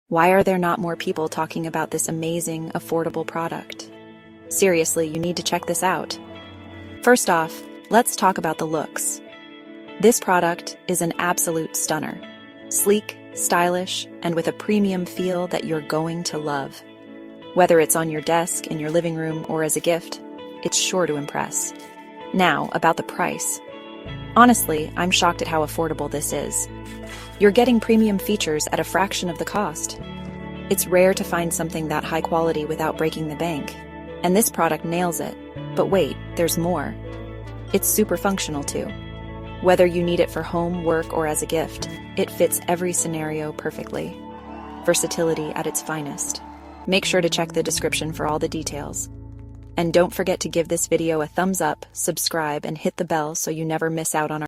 Why are there not more people talking about this amazing, affordable product? Seriously, you need to check this out. First off, let's talk about the looks. This product is an absolute stunner. Sleek, stylish, and with a premium feel that you're going to love. Whether it's on your desk, in your living room, or as a gift, it's sure to impress. Now, about the price. Honestly, I'm shocked at how affordable this is. You're getting premium features at a fraction of the cost. It's rare to find something that high quality without breaking the bank, and this product nails it. But wait, there's more. It's super functional too. Whether you need it for home, work, or as a gift, it fits every scenario perfectly. Versatility at its finest. Make sure to check the description for all the details. And don't forget to give this video a thumbs up, subscribe, and hit the bell so you never miss out on our